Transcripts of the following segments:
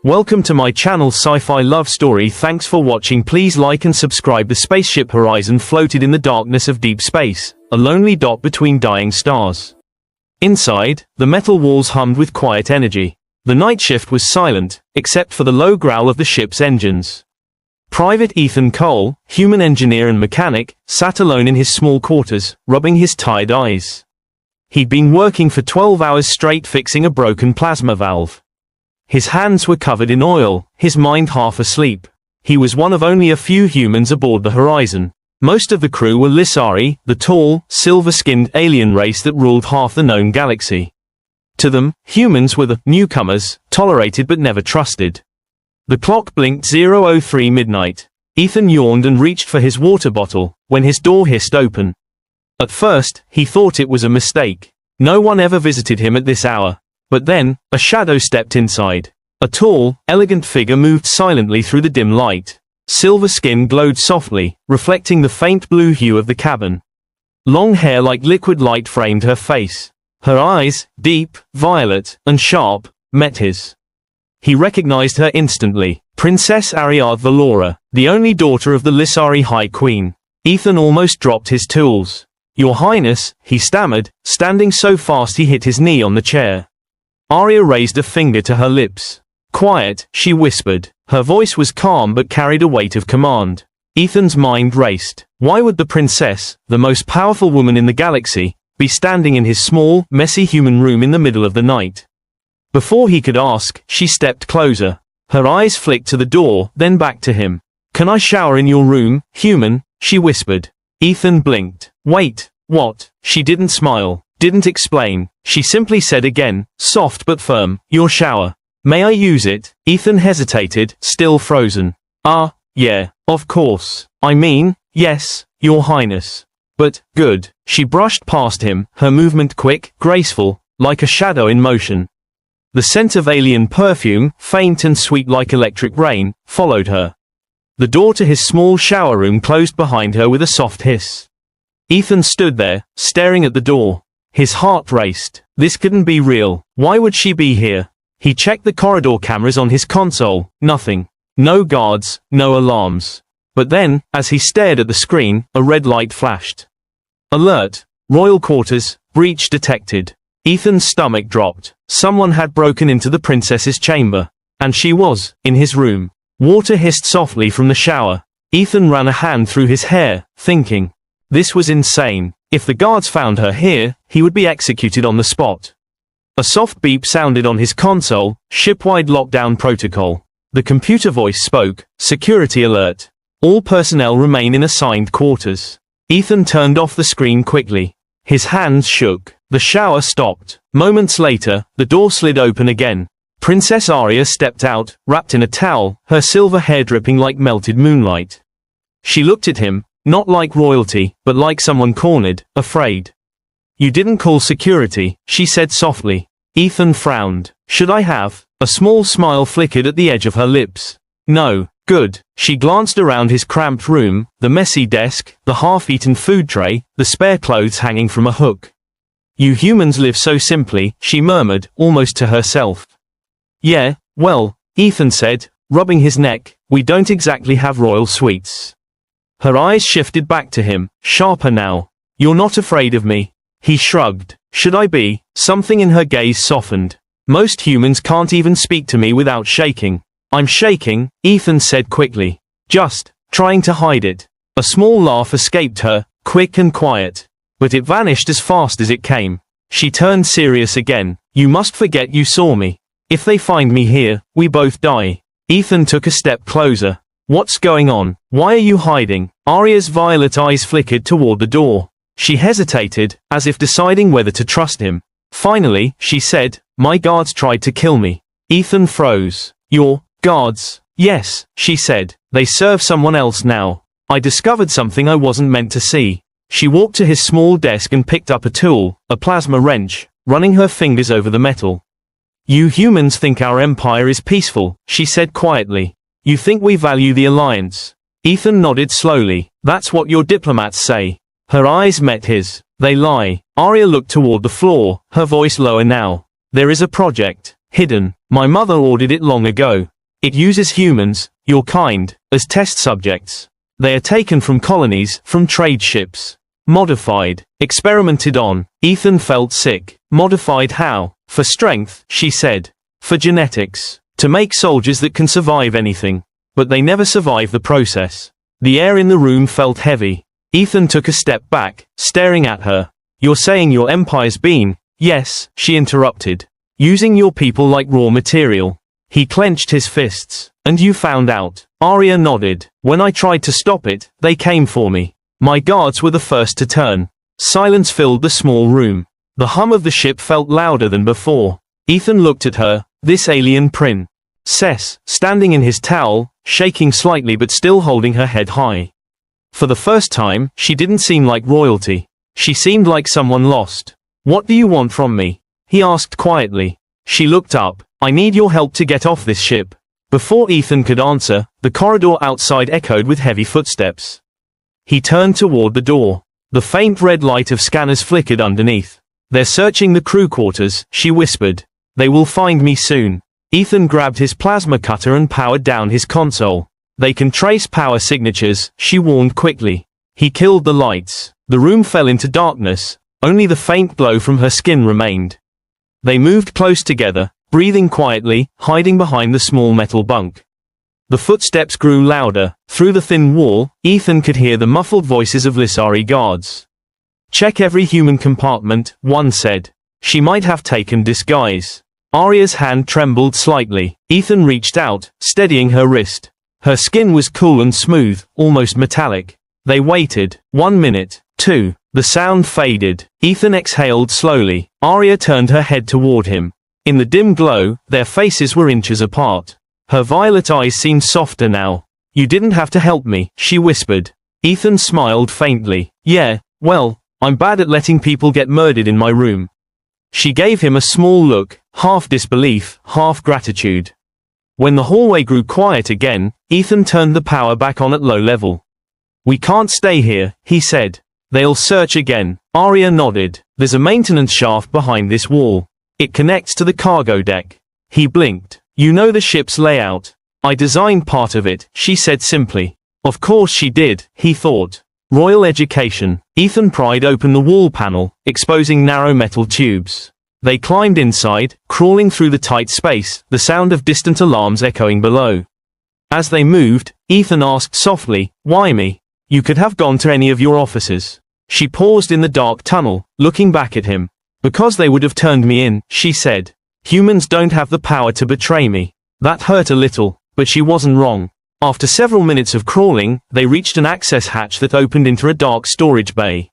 Welcome to my channel Sci-Fi Love Story. Thanks for watching. Please like and subscribe. The spaceship Horizon floated in the darkness of deep space, a lonely dot between dying stars. Inside, the metal walls hummed with quiet energy. The night shift was silent, except for the low growl of the ship's engines. Private Ethan Cole, human engineer and mechanic, sat alone in his small quarters, rubbing his tired eyes. He'd been working for 12 hours straight fixing a broken plasma valve. His hands were covered in oil, his mind half asleep. He was one of only a few humans aboard the Horizon. Most of the crew were Lissari, the tall, silver-skinned alien race that ruled half the known galaxy. To them, humans were the newcomers, tolerated but never trusted. The clock blinked 0:03 midnight. Ethan yawned and reached for his water bottle, when his door hissed open. At first, he thought it was a mistake. No one ever visited him at this hour. But then, a shadow stepped inside. A tall, elegant figure moved silently through the dim light. Silver skin glowed softly, reflecting the faint blue hue of the cabin. Long hair like liquid light framed her face. Her eyes, deep, violet, and sharp, met his. He recognized her instantly. Princess Ariadne Valora, the only daughter of the Lissari High Queen. Ethan almost dropped his tools. "Your Highness," he stammered, standing so fast he hit his knee on the chair. Arya raised a finger to her lips. "Quiet," she whispered. Her voice was calm but carried a weight of command. Ethan's mind raced. Why would the princess, the most powerful woman in the galaxy, be standing in his small, messy human room in the middle of the night? Before he could ask, she stepped closer. Her eyes flicked to the door, then back to him. "Can I shower in your room, human?" she whispered. Ethan blinked. "Wait, what?" She didn't smile, didn't explain. She simply said again, soft but firm, "Your shower. May I use it?" Ethan hesitated, still frozen. Yeah, of course. I mean, yes, Your Highness." "But, good." She brushed past him, her movement quick, graceful, like a shadow in motion. The scent of alien perfume, faint and sweet like electric rain, followed her. The door to his small shower room closed behind her with a soft hiss. Ethan stood there, staring at the door. His heart raced. This couldn't be real. Why would she be here? He checked the corridor cameras on his console. Nothing. No guards, no alarms. But then, as he stared at the screen, a red light flashed. "Alert! Royal Quarters, breach detected." Ethan's stomach dropped. Someone had broken into the princess's chamber. And she was, in his room. Water hissed softly from the shower. Ethan ran a hand through his hair, thinking. This was insane. If the guards found her here, he would be executed on the spot. A soft beep sounded on his console, ship-wide lockdown protocol. The computer voice spoke, "Security alert. All personnel remain in assigned quarters." Ethan turned off the screen quickly. His hands shook. The shower stopped. Moments later, the door slid open again. Princess Arya stepped out, wrapped in a towel, her silver hair dripping like melted moonlight. She looked at him, not like royalty, but like someone cornered, afraid. "You didn't call security," she said softly. Ethan frowned. "Should I have?" A small smile flickered at the edge of her lips. "No." "Good." She glanced around his cramped room, the messy desk, the half-eaten food tray, the spare clothes hanging from a hook. "You humans live so simply," she murmured, almost to herself. "Yeah, well," Ethan said, rubbing his neck, "we don't exactly have royal suites." Her eyes shifted back to him, sharper now. "You're not afraid of me?" He shrugged. "Should I be?" Something in her gaze softened. "Most humans can't even speak to me without shaking." "I'm shaking," Ethan said quickly. "Just trying to hide it." A small laugh escaped her, quick and quiet. But it vanished as fast as it came. She turned serious again. "You must forget you saw me. If they find me here, we both die." Ethan took a step closer. "What's going on? Why are you hiding?" Arya's violet eyes flickered toward the door. She hesitated, as if deciding whether to trust him. Finally, she said, "My guards tried to kill me." Ethan froze. "Your guards?" "Yes," she said. "They serve someone else now. I discovered something I wasn't meant to see." She walked to his small desk and picked up a tool, a plasma wrench, running her fingers over the metal. "You humans think our empire is peaceful," she said quietly. "You think we value the alliance." Ethan nodded slowly. "That's what your diplomats say." Her eyes met his. "They lie." Arya looked toward the floor, her voice lower now. "There is a project. Hidden. My mother ordered it long ago. It uses humans, your kind, as test subjects. They are taken from colonies, from trade ships. Modified, experimented on. Ethan felt sick. Modified how? For strength, she said. For genetics. To make soldiers that can survive anything. But they never survive the process. The air in the room felt heavy. Ethan took a step back, staring at her. You're saying your empire's been? Yes, she interrupted. Using your people like raw material. He clenched his fists. And you found out. Arya nodded. When I tried to stop it, they came for me. My guards were the first to turn. Silence filled the small room. The hum of the ship felt louder than before. Ethan looked at her, this alien princess, standing in his towel, shaking slightly but still holding her head high. For the first time, she didn't seem like royalty. She seemed like someone lost. What do you want from me? He asked quietly. She looked up. I need your help to get off this ship. Before Ethan could answer, the corridor outside echoed with heavy footsteps. He turned toward the door. The faint red light of scanners flickered underneath. They're searching the crew quarters, she whispered. They will find me soon. Ethan grabbed his plasma cutter and powered down his console. They can trace power signatures, she warned quickly. He killed the lights. The room fell into darkness. Only the faint glow from her skin remained. They moved close together, breathing quietly, hiding behind the small metal bunk. The footsteps grew louder. Through the thin wall, Ethan could hear the muffled voices of Lysari guards. Check every human compartment, one said. She might have taken disguise. Arya's hand trembled slightly. Ethan reached out, steadying her wrist. Her skin was cool and smooth, almost metallic. They waited. 1 minute, 2. The sound faded. Ethan exhaled slowly. Arya turned her head toward him. In the dim glow, their faces were inches apart. Her violet eyes seemed softer now. You didn't have to help me, she whispered. Ethan smiled faintly. Yeah, well, I'm bad at letting people get murdered in my room. She gave him a small look, half disbelief, half gratitude. When the hallway grew quiet again, Ethan turned the power back on at low level. We can't stay here, he said. They'll search again. Arya nodded. There's a maintenance shaft behind this wall. It connects to the cargo deck. He blinked. You know the ship's layout. I designed part of it, she said simply. Of course she did, he thought. Royal education. Ethan pried open the wall panel, exposing narrow metal tubes. They climbed inside, crawling through the tight space, the sound of distant alarms echoing below. As they moved, Ethan asked softly, why me? You could have gone to any of your offices. She paused in the dark tunnel, looking back at him. Because they would have turned me in, she said. Humans don't have the power to betray me. That hurt a little, but she wasn't wrong. After several minutes of crawling, they reached an access hatch that opened into a dark storage bay.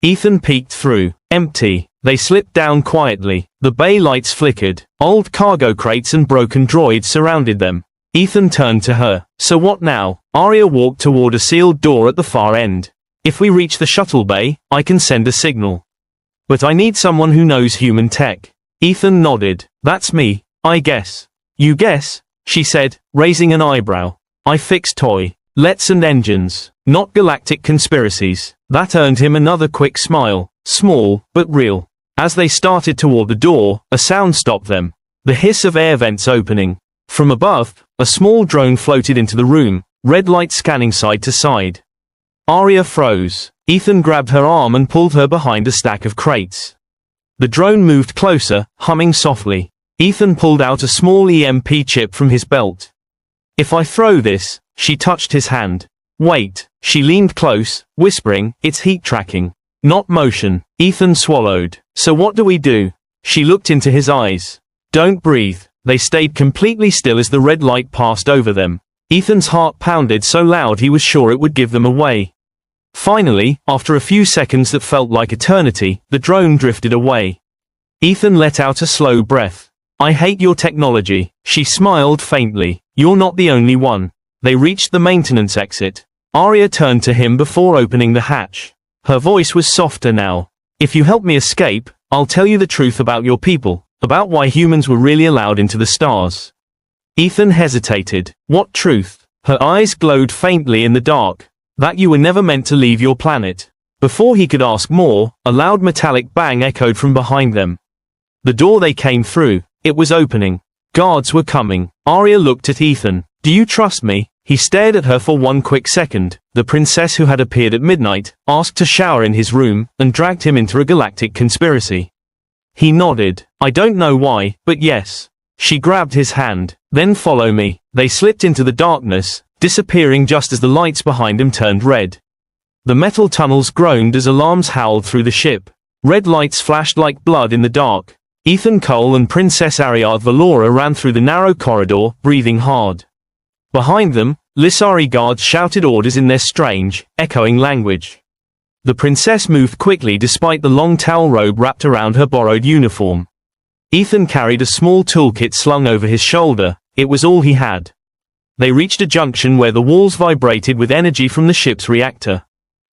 Ethan peeked through. Empty. They slipped down quietly. The bay lights flickered. Old cargo crates and broken droids surrounded them. Ethan turned to her. So what now? Arya walked toward a sealed door at the far end. If we reach the shuttle bay, I can send a signal. But I need someone who knows human tech. Ethan nodded. That's me, I guess. You guess? She said, raising an eyebrow. I fix toilets and engines, not galactic conspiracies. That earned him another quick smile, small, but real. As they started toward the door, a sound stopped them. The hiss of air vents opening. From above, a small drone floated into the room, red light scanning side to side. Arya froze. Ethan grabbed her arm and pulled her behind a stack of crates. The drone moved closer, humming softly. Ethan pulled out a small EMP chip from his belt. If I throw this, she touched his hand. Wait, she leaned close, whispering, it's heat tracking, not motion. Ethan swallowed. So what do we do? She looked into his eyes. Don't breathe. They stayed completely still as the red light passed over them. Ethan's heart pounded so loud he was sure it would give them away. Finally, after a few seconds that felt like eternity, the drone drifted away. Ethan let out a slow breath. I hate your technology. She smiled faintly. You're not the only one. They reached the maintenance exit. Arya turned to him before opening the hatch. Her voice was softer now. If you help me escape, I'll tell you the truth about your people, about why humans were really allowed into the stars. Ethan hesitated. What truth? Her eyes glowed faintly in the dark. That you were never meant to leave your planet. Before he could ask more, a loud metallic bang echoed from behind them. The door they came through, it was opening. Guards were coming. Arya looked at Ethan. Do you trust me? He stared at her for one quick second. The princess who had appeared at midnight, asked to shower in his room, and dragged him into a galactic conspiracy. He nodded. I don't know why, but yes. She grabbed his hand. Then follow me. They slipped into the darkness, disappearing just as the lights behind him turned red. The metal tunnels groaned as alarms howled through the ship. Red lights flashed like blood in the dark. Ethan Cole and Princess Ariadne Valora ran through the narrow corridor, breathing hard. Behind them, Lissari guards shouted orders in their strange, echoing language. The princess moved quickly despite the long towel robe wrapped around her borrowed uniform. Ethan carried a small toolkit slung over his shoulder. It was all he had. They reached a junction where the walls vibrated with energy from the ship's reactor.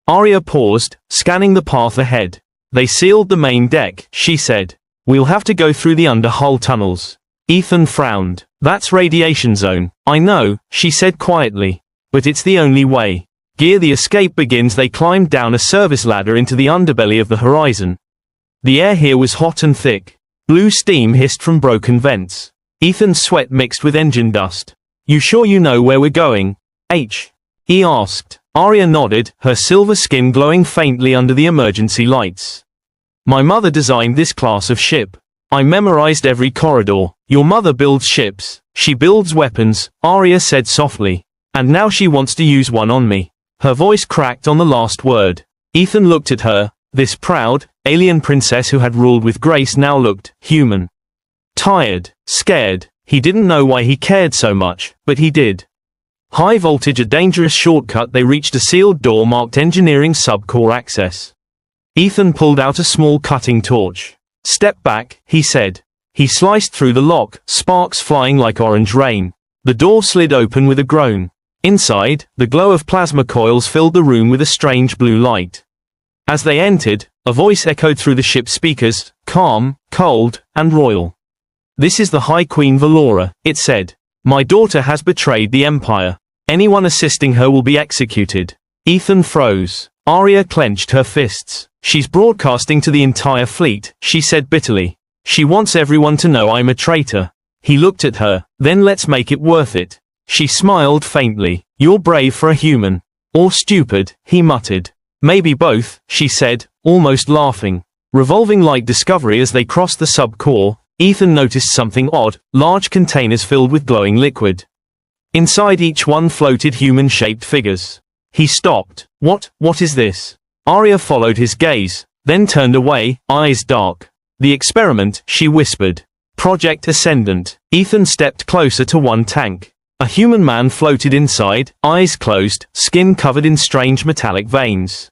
Arya paused, scanning the path ahead. They sealed the main deck, she said. We'll have to go through the under-hull tunnels. Ethan frowned. That's radiation zone. I know, she said quietly. But it's the only way. Gear the escape begins. They climbed down a service ladder into the underbelly of the horizon. The air here was hot and thick. Blue steam hissed from broken vents. Ethan's sweat mixed with engine dust. You sure you know where we're going? He asked. Arya nodded, her silver skin glowing faintly under the emergency lights. My mother designed this class of ship. I memorized every corridor. Your mother builds ships. She builds weapons, Arya said softly. And now she wants to use one on me. Her voice cracked on the last word. Ethan looked at her. This proud, alien princess who had ruled with grace now looked human. Tired, scared. He didn't know why he cared so much, but he did. High voltage, a dangerous shortcut. They reached a sealed door marked engineering sub-core access. Ethan pulled out a small cutting torch. Step back, he said. He sliced through the lock, sparks flying like orange rain. The door slid open with a groan. Inside, the glow of plasma coils filled the room with a strange blue light. As they entered, a voice echoed through the ship's speakers, calm, cold, and royal. This is the High Queen Valora, it said. My daughter has betrayed the Empire. Anyone assisting her will be executed. Ethan froze. Arya clenched her fists. She's broadcasting to the entire fleet, she said bitterly. She wants everyone to know I'm a traitor. He looked at her. Then let's make it worth it. She smiled faintly. You're brave for a human. Or stupid, he muttered. Maybe both, she said, almost laughing. Revolving light discovery. As they crossed the sub-core, Ethan noticed something odd, large containers filled with glowing liquid. Inside each one floated human-shaped figures. He stopped. What is this? Arya followed his gaze, then turned away, eyes dark. The experiment, she whispered. Project Ascendant. Ethan stepped closer to one tank. A human man floated inside, eyes closed, skin covered in strange metallic veins.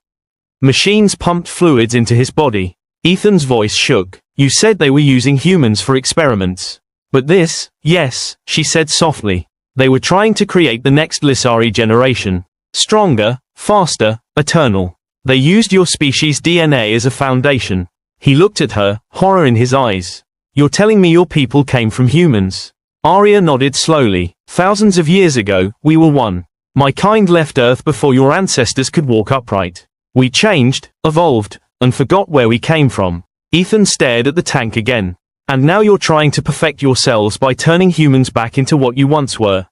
Machines pumped fluids into his body. Ethan's voice shook. You said they were using humans for experiments. But this, yes, she said softly. They were trying to create the next Lissari generation. Stronger, faster, eternal. They used your species' DNA as a foundation. He looked at her, horror in his eyes. You're telling me your people came from humans? Arya nodded slowly. Thousands of years ago, we were one. My kind left Earth before your ancestors could walk upright. We changed, evolved, and forgot where we came from. Ethan stared at the tank again. And now you're trying to perfect yourselves by turning humans back into what you once were.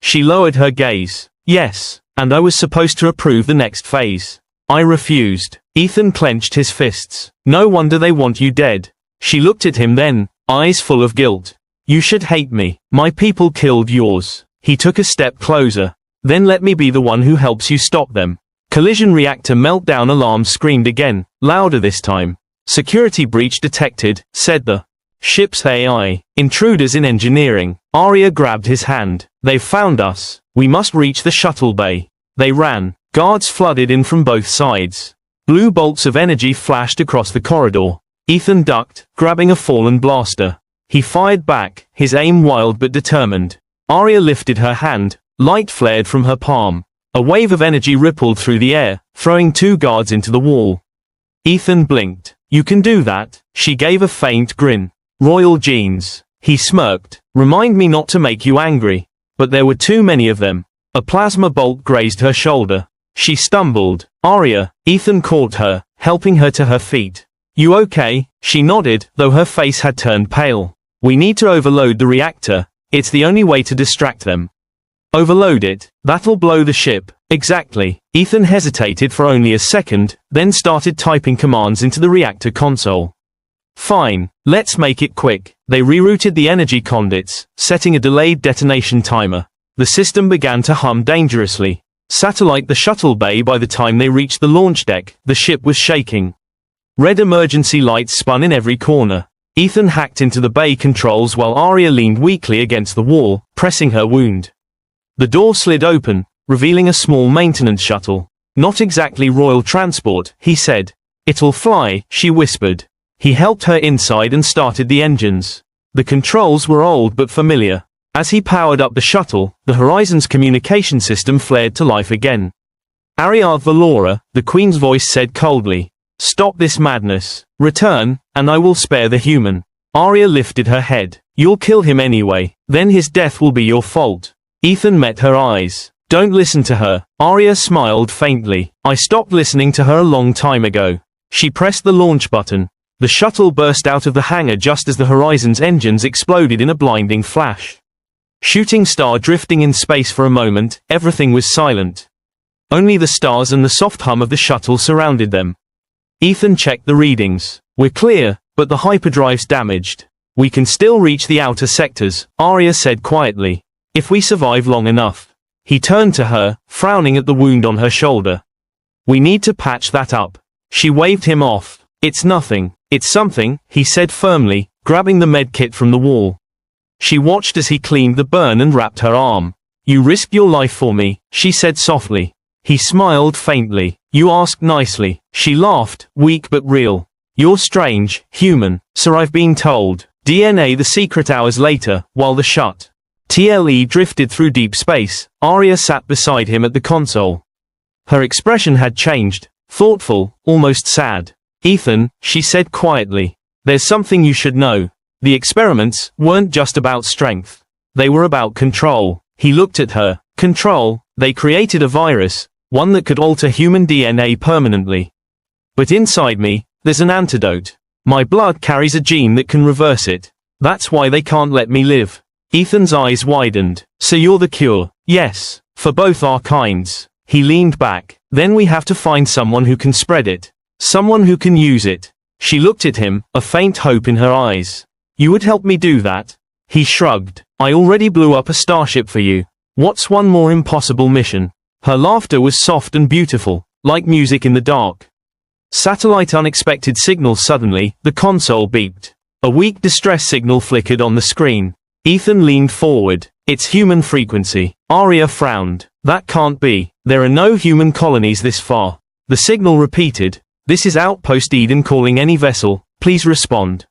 She lowered her gaze. Yes, and I was supposed to approve the next phase. I refused. Ethan clenched his fists. No wonder they want you dead. She looked at him then, eyes full of guilt. You should hate me. My people killed yours. He took a step closer. Then let me be the one who helps you stop them. Collision reactor meltdown alarm screamed again, louder this time. Security breach detected, said the ship's AI. Intruders in engineering. Arya grabbed his hand. They've found us. We must reach the shuttle bay. They ran. Guards flooded in from both sides. Blue bolts of energy flashed across the corridor. Ethan ducked, grabbing a fallen blaster. He fired back, his aim wild but determined. Arya lifted her hand. Light flared from her palm. A wave of energy rippled through the air, throwing two guards into the wall. Ethan blinked. You can do that, she gave a faint grin. Royal genes. He smirked. Remind me not to make you angry. But there were too many of them. A plasma bolt grazed her shoulder. She stumbled. Arya. Ethan caught her, helping her to her feet. You okay? She nodded, though her face had turned pale. We need to overload the reactor. It's the only way to distract them. Overload it. That'll blow the ship. Exactly. Ethan hesitated for only a second, then started typing commands into the reactor console. Fine. Let's make it quick. They rerouted the energy conduits, setting a delayed detonation timer. The system began to hum dangerously. Satellite the shuttle bay. By the time they reached the launch deck, the ship was shaking. Red emergency lights spun in every corner. Ethan hacked into the bay controls while Arya leaned weakly against the wall, pressing her wound. The door slid open, revealing a small maintenance shuttle. Not exactly royal transport, he said. It'll fly, she whispered. He helped her inside and started the engines. The controls were old but familiar. As he powered up the shuttle, the Horizon's communication system flared to life again. Ariadne Valora, the Queen's voice said coldly. Stop this madness. Return, and I will spare the human. Arya lifted her head. You'll kill him anyway. Then his death will be your fault. Ethan met her eyes. Don't listen to her. Arya smiled faintly. I stopped listening to her a long time ago. She pressed the launch button. The shuttle burst out of the hangar just as the Horizon's engines exploded in a blinding flash. Shooting star drifting in space for a moment, everything was silent. Only the stars and the soft hum of the shuttle surrounded them. Ethan checked the readings. We're clear, but the hyperdrive's damaged. We can still reach the outer sectors, Arya said quietly. If we survive long enough. He turned to her, frowning at the wound on her shoulder. We need to patch that up. She waved him off. It's nothing. It's something, he said firmly, grabbing the med kit from the wall. She watched as he cleaned the burn and wrapped her arm. You risked your life for me, she said softly. He smiled faintly. You asked nicely. She laughed, weak but real. You're strange, human, so I've been told. DNA the secret. Hours later, while the TLE drifted through deep space, Arya sat beside him at the console. Her expression had changed, thoughtful, almost sad. Ethan, she said quietly. There's something you should know. The experiments weren't just about strength. They were about control. He looked at her. Control. They created a virus, one that could alter human DNA permanently. But inside me, there's an antidote. My blood carries a gene that can reverse it. That's why they can't let me live. Ethan's eyes widened. So you're the cure? Yes. For both our kinds. He leaned back. Then we have to find someone who can spread it. Someone who can use it. She looked at him, a faint hope in her eyes. You would help me do that? He shrugged. I already blew up a starship for you. What's one more impossible mission? Her laughter was soft and beautiful, like music in the dark. Satellite unexpected signal. Suddenly, the console beeped. A weak distress signal flickered on the screen. Ethan leaned forward. It's human frequency. Arya frowned. That can't be. There are no human colonies this far. The signal repeated. This is Outpost Eden calling any vessel. Please respond.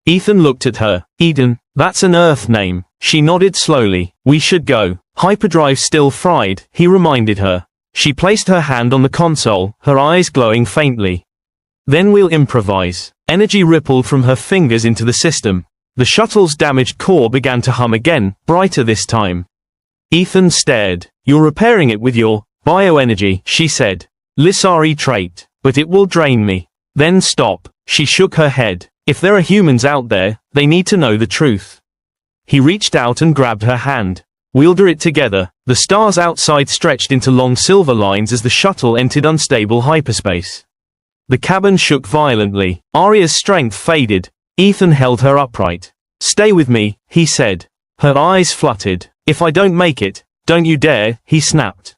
Ethan looked at her. Eden, that's an Earth name. She nodded slowly. We should go. Hyperdrive still fried, he reminded her. She placed her hand on the console, her eyes glowing faintly. Then we'll improvise. Energy rippled from her fingers into the system. The shuttle's damaged core began to hum again, brighter this time. Ethan stared. You're repairing it with your bioenergy, she said. Lissari trait. But it will drain me. Then stop. She shook her head. If there are humans out there, they need to know the truth. He reached out and grabbed her hand. We'll do it together. The stars outside stretched into long silver lines as the shuttle entered unstable hyperspace. The cabin shook violently. Arya's strength faded. Ethan held her upright. Stay with me, he said. Her eyes fluttered. If I don't make it, don't you dare, he snapped.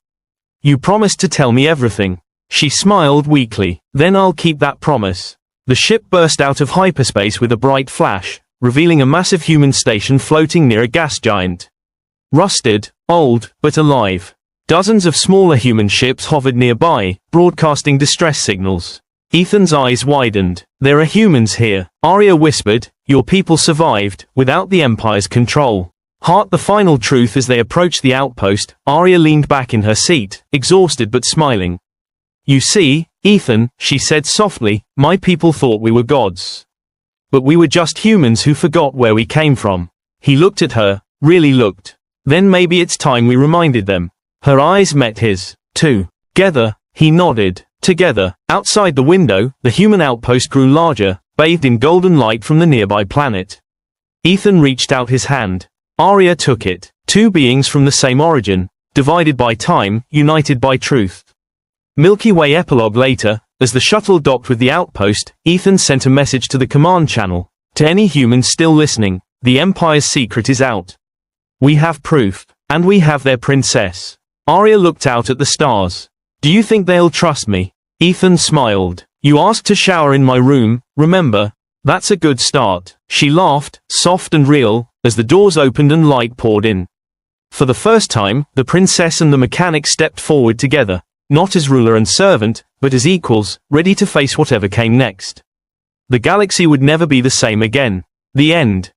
You promised to tell me everything. She smiled weakly. Then I'll keep that promise. The ship burst out of hyperspace with a bright flash, revealing a massive human station floating near a gas giant. Rusted, old, but alive. Dozens of smaller human ships hovered nearby, broadcasting distress signals. Ethan's eyes widened. There are humans here, Arya whispered. Your people survived, without the Empire's control. Heart the final truth. As they approached the outpost, Arya leaned back in her seat, exhausted but smiling. You see, Ethan, she said softly, my people thought we were gods. But we were just humans who forgot where we came from. He looked at her, really looked. Then maybe it's time we reminded them. Her eyes met his. Together, he nodded. Together. Outside the window, the human outpost grew larger, bathed in golden light from the nearby planet. Ethan reached out his hand. Arya took it. Two beings from the same origin, divided by time, united by truth. Milky Way epilogue later, as the shuttle docked with the outpost, Ethan sent a message to the command channel. To any humans still listening, the Empire's secret is out. We have proof, and we have their princess. Arya looked out at the stars. Do you think they'll trust me? Ethan smiled. You asked to shower in my room, remember? That's a good start. She laughed, soft and real, as the doors opened and light poured in. For the first time, the princess and the mechanic stepped forward together, not as ruler and servant, but as equals, ready to face whatever came next. The galaxy would never be the same again. The end.